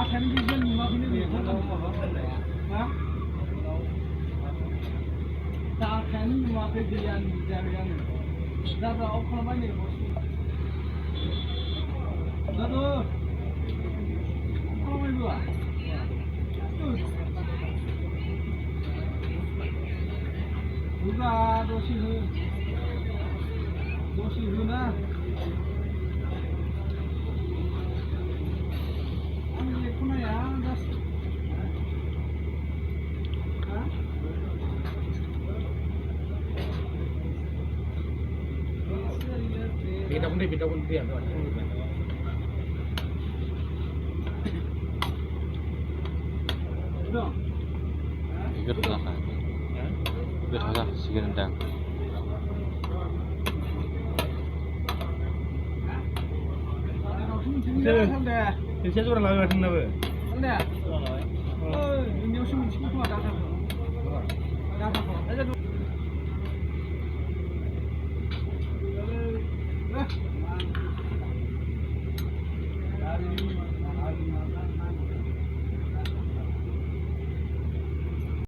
दाखानि बिजों नुवाखैनो बेखौ हा दाखानि नुवाखै गैया नुजायाखै आङो दादा अफ खालामबाय नै बस्थु दादु अफ खालामबाय बोआ होगा दसे होना आं लेखौ नाया जास्ट हा Beda pun dia. Ikut lah. Ikut lah, sikit rendang. Saya sudah lalu ada nabe. Anda? Oh, ini usul mesti kuat dah. Dah.